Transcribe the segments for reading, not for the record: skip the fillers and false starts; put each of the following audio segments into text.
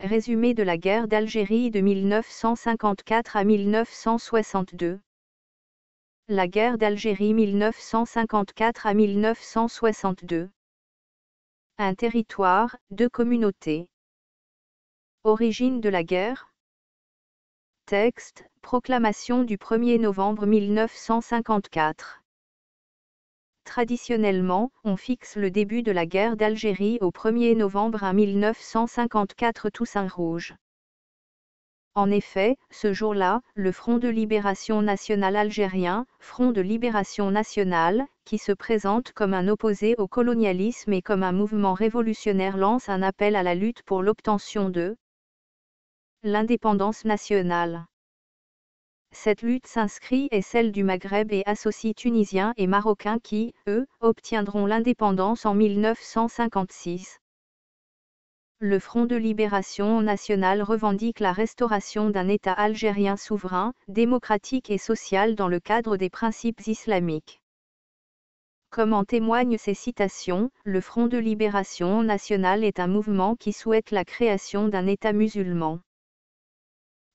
Résumé de la guerre d'Algérie de 1954 à 1962. La guerre d'Algérie 1954 à 1962. Un territoire, deux communautés. Origine de la guerre. Texte, proclamation du 1er novembre 1954. Traditionnellement, on fixe le début de la guerre d'Algérie au 1er novembre 1954 Toussaint Rouge. En effet, ce jour-là, le Front de libération nationale algérien, Front de libération nationale, qui se présente comme un opposé au colonialisme et comme un mouvement révolutionnaire lance un appel à la lutte pour l'obtention de l'indépendance nationale. Cette lutte s'inscrit est celle du Maghreb et associe Tunisiens et Marocains qui, eux, obtiendront l'indépendance en 1956. Le Front de libération nationale revendique la restauration d'un État algérien souverain, démocratique et social dans le cadre des principes islamiques. Comme en témoignent ces citations, le Front de libération nationale est un mouvement qui souhaite la création d'un État musulman.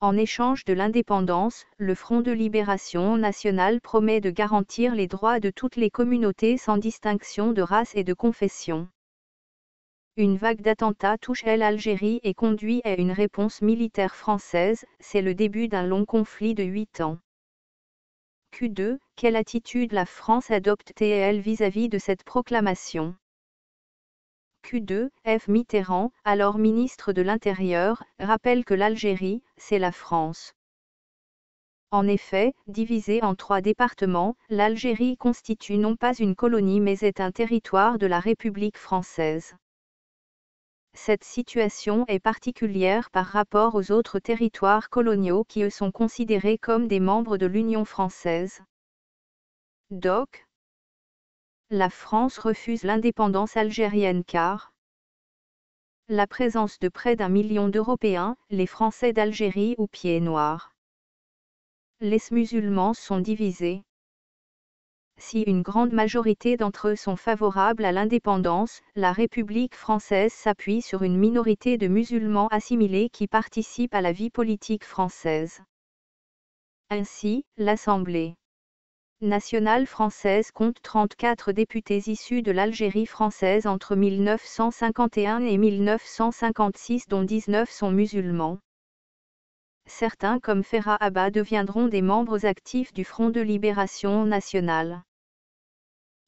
En échange de l'indépendance, le Front de libération nationale promet de garantir les droits de toutes les communautés sans distinction de race et de confession. Une vague d'attentats touche l'Algérie et conduit à une réponse militaire française, c'est le début d'un long conflit de 8 ans. Q2, quelle attitude la France adopte-t-elle vis-à-vis de cette proclamation? Q2, F. Mitterrand, alors ministre de l'Intérieur, rappelle que l'Algérie, c'est la France. En effet, divisée en 3 départements, l'Algérie constitue non pas une colonie mais est un territoire de la République française. Cette situation est particulière par rapport aux autres territoires coloniaux qui eux sont considérés comme des membres de l'Union française. Doc. La France refuse l'indépendance algérienne car la présence de près d'1 million d'Européens, les Français d'Algérie ou pieds noirs. Les musulmans sont divisés. Si une grande majorité d'entre eux sont favorables à l'indépendance, la République française s'appuie sur une minorité de musulmans assimilés qui participent à la vie politique française. Ainsi, l'Assemblée nationale française compte 34 députés issus de l'Algérie française entre 1951 et 1956 dont 19 sont musulmans. Certains comme Ferhat Abba deviendront des membres actifs du Front de libération nationale.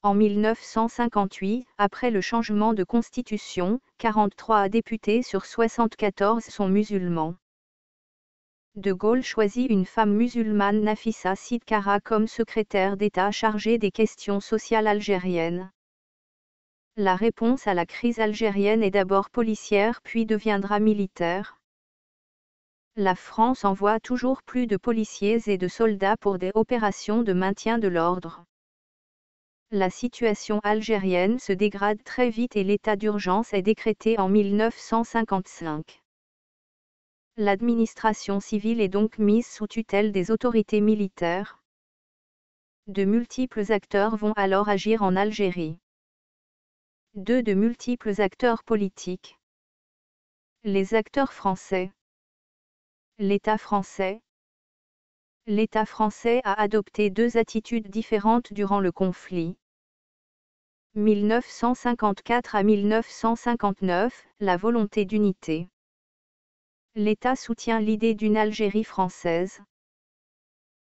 En 1958, après le changement de constitution, 43 députés sur 74 sont musulmans. De Gaulle choisit une femme musulmane Nafissa Sidkara comme secrétaire d'État chargée des questions sociales algériennes. La réponse à la crise algérienne est d'abord policière puis deviendra militaire. La France envoie toujours plus de policiers et de soldats pour des opérations de maintien de l'ordre. La situation algérienne se dégrade très vite et l'état d'urgence est décrété en 1955. L'administration civile est donc mise sous tutelle des autorités militaires. De multiples acteurs vont alors agir en Algérie. De multiples acteurs politiques. Les acteurs français. L'État français. L'État français a adopté 2 attitudes différentes durant le conflit. 1954 à 1959, la volonté d'unité. L'État soutient l'idée d'une Algérie française.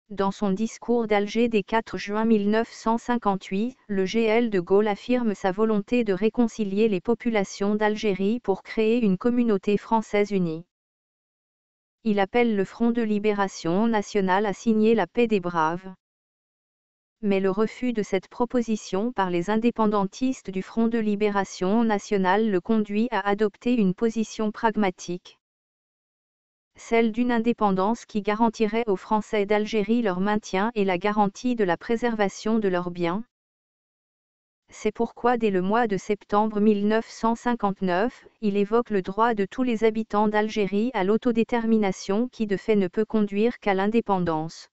Dans son discours d'Alger des 4 juin 1958, le GL de Gaulle affirme sa volonté de réconcilier les populations d'Algérie pour créer une communauté française unie. Il appelle le Front de libération nationale à signer la paix des braves. Mais le refus de cette proposition par les indépendantistes du Front de libération nationale le conduit à adopter une position pragmatique. Celle d'une indépendance qui garantirait aux Français d'Algérie leur maintien et la garantie de la préservation de leurs biens. C'est pourquoi dès le mois de septembre 1959, il évoque le droit de tous les habitants d'Algérie à l'autodétermination qui de fait ne peut conduire qu'à l'indépendance.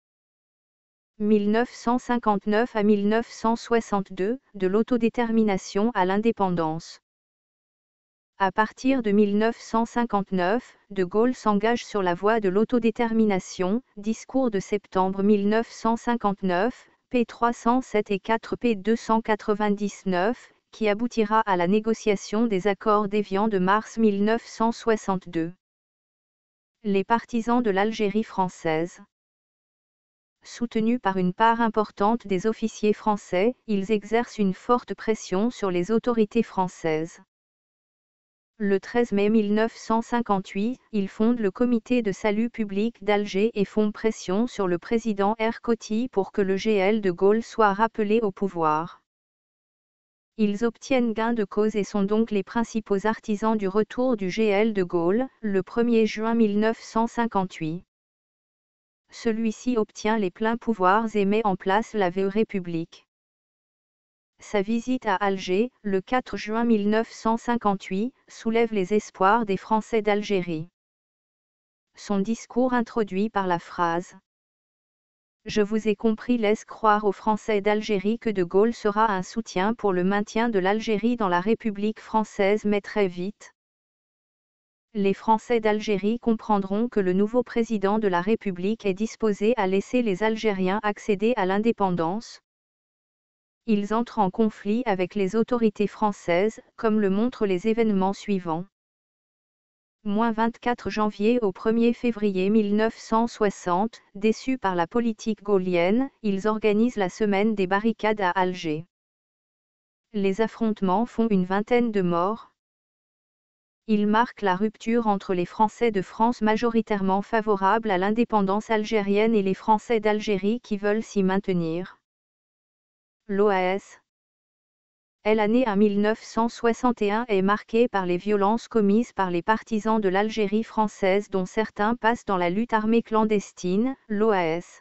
1959 à 1962, de l'autodétermination à l'indépendance. À partir de 1959, De Gaulle s'engage sur la voie de l'autodétermination, discours de septembre 1959, p. 307 et 4 p. 299, qui aboutira à la négociation des accords d'Évian de mars 1962. Les partisans de l'Algérie française. Soutenus par une part importante des officiers français, ils exercent une forte pression sur les autorités françaises. Le 13 mai 1958, ils fondent le Comité de salut public d'Alger et font pression sur le président Erkotti pour que le GL de Gaulle soit rappelé au pouvoir. Ils obtiennent gain de cause et sont donc les principaux artisans du retour du GL de Gaulle, le 1er juin 1958. Celui-ci obtient les pleins pouvoirs et met en place la vieille République. Sa visite à Alger, le 4 juin 1958, soulève les espoirs des Français d'Algérie. Son discours introduit par la phrase « Je vous ai compris » laisse croire aux Français d'Algérie que De Gaulle sera un soutien pour le maintien de l'Algérie dans la République française, mais très vite. Les Français d'Algérie comprendront que le nouveau président de la République est disposé à laisser les Algériens accéder à l'indépendance. Ils entrent en conflit avec les autorités françaises, comme le montrent les événements suivants. 24 janvier au 1er février 1960, déçus par la politique gaullienne, ils organisent la semaine des barricades à Alger. Les affrontements font une vingtaine de morts. Ils marquent la rupture entre les Français de France majoritairement favorables à l'indépendance algérienne et les Français d'Algérie qui veulent s'y maintenir. L'OAS. L'année 1961 est marquée par les violences commises par les partisans de l'Algérie française dont certains passent dans la lutte armée clandestine, l'OAS.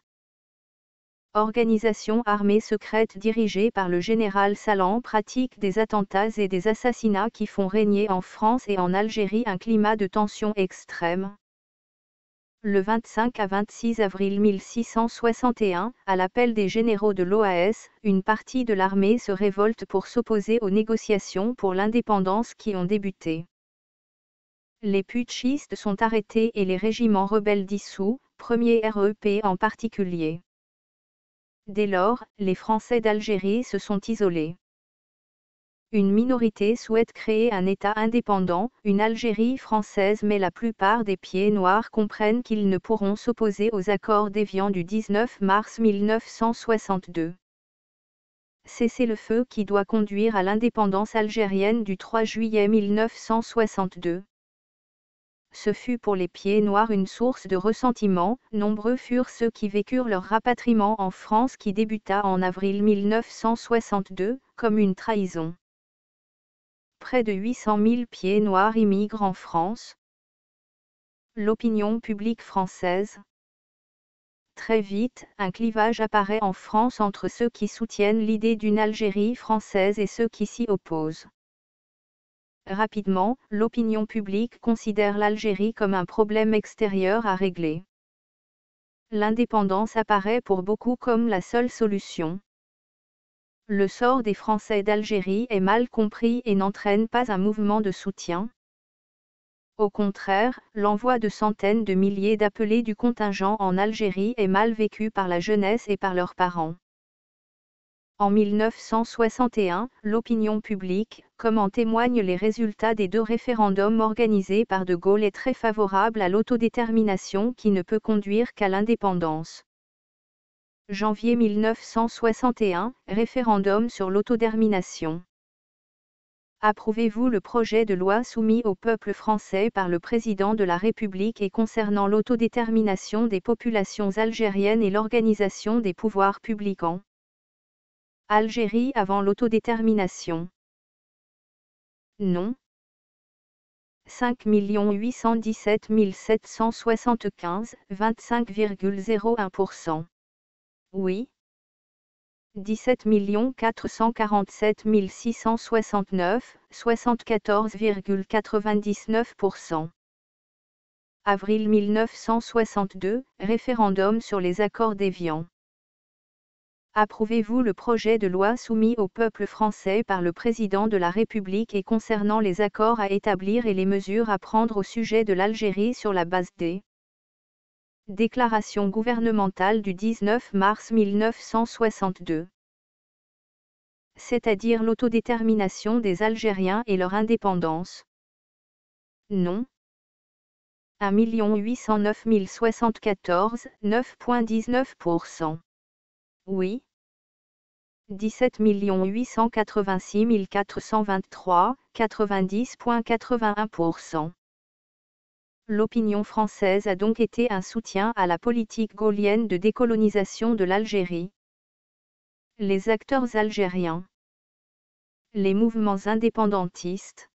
Organisation armée secrète dirigée par le général Salan pratique des attentats et des assassinats qui font régner en France et en Algérie un climat de tension extrême. Le 25 à 26 avril 1661, à l'appel des généraux de l'OAS, une partie de l'armée se révolte pour s'opposer aux négociations pour l'indépendance qui ont débuté. Les putschistes sont arrêtés et les régiments rebelles dissous, 1er REP en particulier. Dès lors, les Français d'Algérie se sont isolés. Une minorité souhaite créer un État indépendant, une Algérie française, mais la plupart des pieds noirs comprennent qu'ils ne pourront s'opposer aux accords d'Évian du 19 mars 1962. Cessez-le-feu qui doit conduire à l'indépendance algérienne du 3 juillet 1962. Ce fut pour les pieds noirs une source de ressentiment, nombreux furent ceux qui vécurent leur rapatriement en France qui débuta en avril 1962, comme une trahison. Près de 800 000 pieds noirs immigrent en France. L'opinion publique française. Très vite, un clivage apparaît en France entre ceux qui soutiennent l'idée d'une Algérie française et ceux qui s'y opposent. Rapidement, l'opinion publique considère l'Algérie comme un problème extérieur à régler. L'indépendance apparaît pour beaucoup comme la seule solution. Le sort des Français d'Algérie est mal compris et n'entraîne pas un mouvement de soutien. Au contraire, l'envoi de centaines de milliers d'appelés du contingent en Algérie est mal vécu par la jeunesse et par leurs parents. En 1961, l'opinion publique, comme en témoignent les résultats des 2 référendums organisés par De Gaulle, est très favorable à l'autodétermination qui ne peut conduire qu'à l'indépendance. Janvier 1961, référendum sur l'autodétermination. Approuvez-vous le projet de loi soumis au peuple français par le président de la République et concernant l'autodétermination des populations algériennes et l'organisation des pouvoirs publics en Algérie avant l'autodétermination? Non. 5 817 775, 25,01%. Oui. 17 447 669, 74,99%. Avril 1962, référendum sur les accords d'Évian. Approuvez-vous le projet de loi soumis au peuple français par le Président de la République et concernant les accords à établir et les mesures à prendre au sujet de l'Algérie sur la base des déclarations gouvernementales du 19 mars 1962, c'est-à-dire l'autodétermination des Algériens et leur indépendance? Non. 1 809 074, 9,19%. Oui. 17 886 423, 90,81%. L'opinion française a donc été un soutien à la politique gaullienne de décolonisation de l'Algérie. Les acteurs algériens. Les mouvements indépendantistes.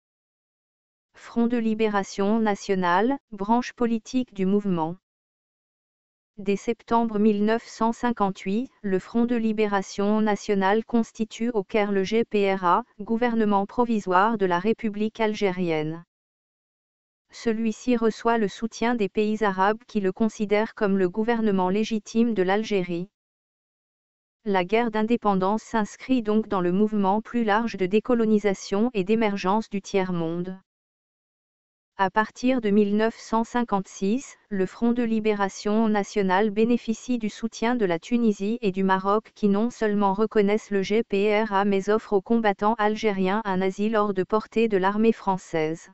Front de libération nationale, branche politique du mouvement. Dès septembre 1958, le Front de libération nationale constitue au Caire le GPRA, gouvernement provisoire de la République algérienne. Celui-ci reçoit le soutien des pays arabes qui le considèrent comme le gouvernement légitime de l'Algérie. La guerre d'indépendance s'inscrit donc dans le mouvement plus large de décolonisation et d'émergence du tiers-monde. À partir de 1956, le Front de libération nationale bénéficie du soutien de la Tunisie et du Maroc qui non seulement reconnaissent le GPRA mais offrent aux combattants algériens un asile hors de portée de l'armée française.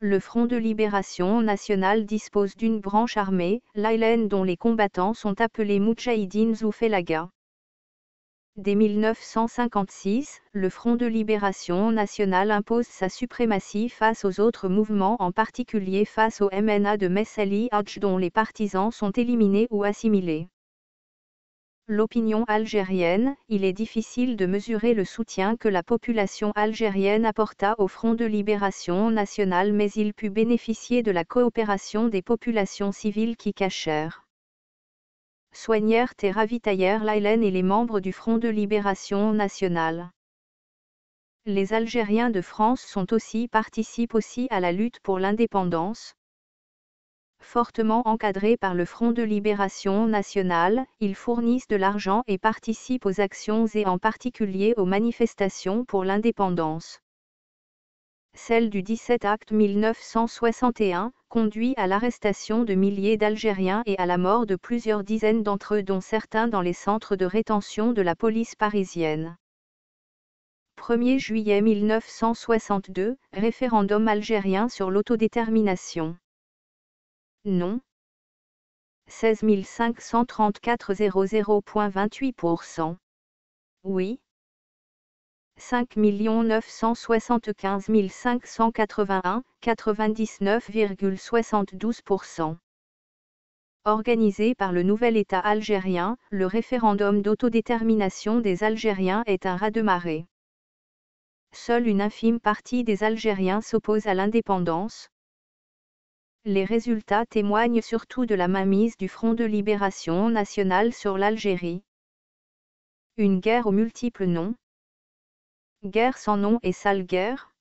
Le Front de libération nationale dispose d'une branche armée, l'ALN, dont les combattants sont appelés Moudjahidines ou Felaga. Dès 1956, le Front de libération nationale impose sa suprématie face aux autres mouvements, en particulier face au MNA de Messali Hadj dont les partisans sont éliminés ou assimilés. L'opinion algérienne, il est difficile de mesurer le soutien que la population algérienne apporta au Front de libération nationale, mais il put bénéficier de la coopération des populations civiles qui cachèrent, soignèrent et ravitaillèrent l'ALN et les membres du Front de libération nationale. Les Algériens de France participent aussi à la lutte pour l'indépendance. Fortement encadrés par le Front de libération nationale, ils fournissent de l'argent et participent aux actions et en particulier aux manifestations pour l'indépendance. Celle du 17 août 1961 conduit à l'arrestation de milliers d'Algériens et à la mort de plusieurs dizaines d'entre eux, dont certains dans les centres de rétention de la police parisienne. 1er juillet 1962, référendum algérien sur l'autodétermination. Non. 16 534 00,28%. Oui. 5 975 581, 99,72%. Organisé par le nouvel État algérien, le référendum d'autodétermination des Algériens est un raz-de-marée. Seule une infime partie des Algériens s'oppose à l'indépendance. Les résultats témoignent surtout de la mainmise du Front de libération nationale sur l'Algérie. Une guerre aux multiples noms. Guerre sans nom et sale guerre.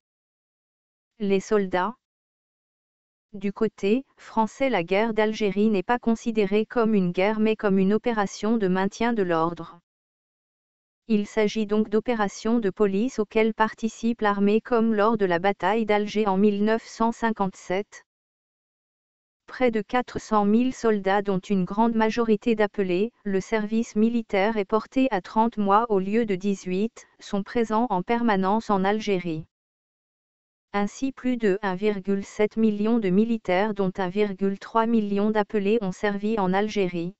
Les soldats. Du côté français, la guerre d'Algérie n'est pas considérée comme une guerre mais comme une opération de maintien de l'ordre. Il s'agit donc d'opérations de police auxquelles participe l'armée comme lors de la bataille d'Alger en 1957. Près de 400 000 soldats, dont une grande majorité d'appelés, le service militaire est porté à 30 mois au lieu de 18, sont présents en permanence en Algérie. Ainsi, plus de 1,7 million de militaires, dont 1,3 million d'appelés, ont servi en Algérie.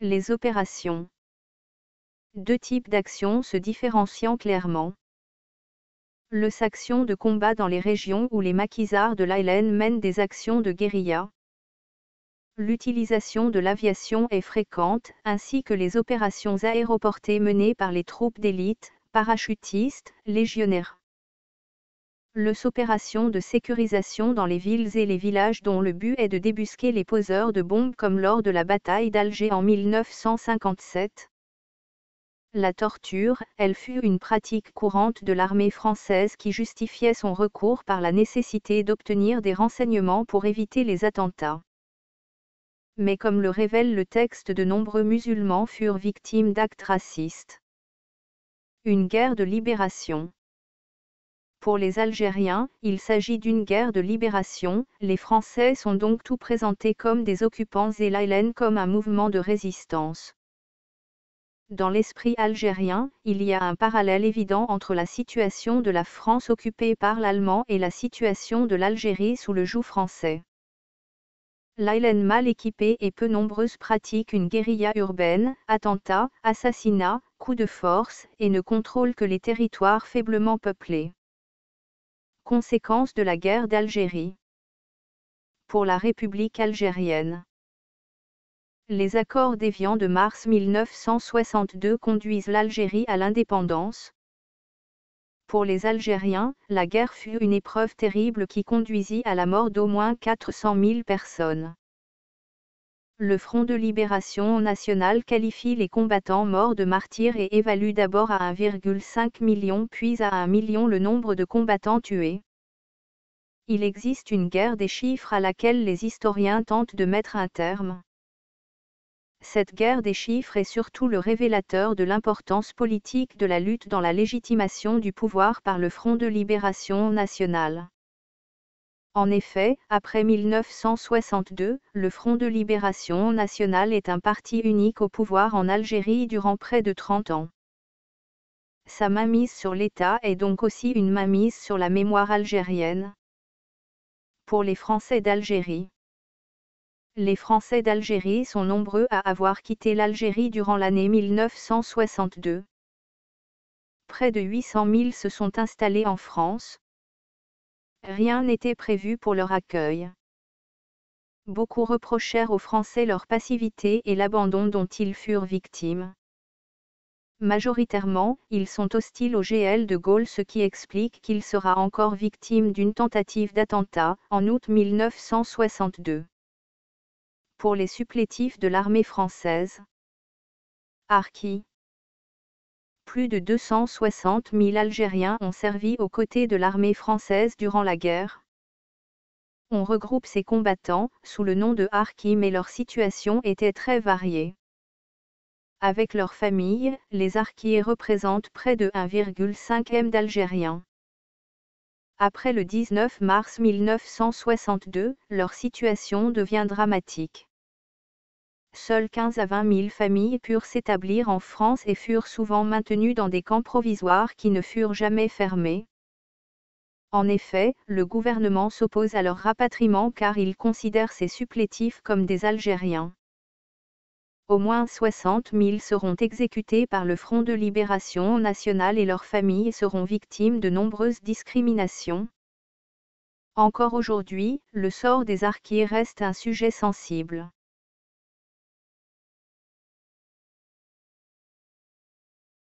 Les opérations. Deux types d'actions se différenciant clairement. Les actions de combat dans les régions où les maquisards de l'ALN mènent des actions de guérilla. L'utilisation de l'aviation est fréquente, ainsi que les opérations aéroportées menées par les troupes d'élite, parachutistes, légionnaires. Les opérations de sécurisation dans les villes et les villages dont le but est de débusquer les poseurs de bombes comme lors de la bataille d'Alger en 1957. La torture, elle fut une pratique courante de l'armée française qui justifiait son recours par la nécessité d'obtenir des renseignements pour éviter les attentats. Mais comme le révèle le texte, de nombreux musulmans furent victimes d'actes racistes. Une guerre de libération. Pour les Algériens, il s'agit d'une guerre de libération, les Français sont donc tout présentés comme des occupants et l'ALN comme un mouvement de résistance. Dans l'esprit algérien, il y a un parallèle évident entre la situation de la France occupée par l'Allemand et la situation de l'Algérie sous le joug français. L'ALN mal équipée et peu nombreuse pratique une guérilla urbaine, attentats, assassinats, coups de force, et ne contrôle que les territoires faiblement peuplés. Conséquence de la guerre d'Algérie. Pour la République algérienne. Les accords d'Évian de mars 1962 conduisent l'Algérie à l'indépendance. Pour les Algériens, la guerre fut une épreuve terrible qui conduisit à la mort d'au moins 400 000 personnes. Le Front de libération nationale qualifie les combattants morts de martyrs et évalue d'abord à 1,5 million puis à 1 million le nombre de combattants tués. Il existe une guerre des chiffres à laquelle les historiens tentent de mettre un terme. Cette guerre des chiffres est surtout le révélateur de l'importance politique de la lutte dans la légitimation du pouvoir par le Front de libération nationale. En effet, après 1962, le Front de libération nationale est un parti unique au pouvoir en Algérie durant près de 30 ans. Sa mainmise sur l'État est donc aussi une mainmise sur la mémoire algérienne. Pour les Français d'Algérie. Les Français d'Algérie sont nombreux à avoir quitté l'Algérie durant l'année 1962. Près de 800 000 se sont installés en France. Rien n'était prévu pour leur accueil. Beaucoup reprochèrent aux Français leur passivité et l'abandon dont ils furent victimes. Majoritairement, ils sont hostiles au GL de Gaulle, ce qui explique qu'il sera encore victime d'une tentative d'attentat, en août 1962. Pour les supplétifs de l'armée française. Harkis. Plus de 260 000 Algériens ont servi aux côtés de l'armée française durant la guerre. On regroupe ces combattants sous le nom de Harkis, mais leur situation était très variée. Avec leurs familles, les Harkis représentent près de 1,5 million d'Algériens. Après le 19 mars 1962, leur situation devient dramatique. Seules 15 à 20 000 familles purent s'établir en France et furent souvent maintenues dans des camps provisoires qui ne furent jamais fermés. En effet, le gouvernement s'oppose à leur rapatriement car il considère ces supplétifs comme des Algériens. Au moins 60 000 seront exécutés par le Front de libération nationale et leurs familles seront victimes de nombreuses discriminations. Encore aujourd'hui, le sort des Harkis reste un sujet sensible.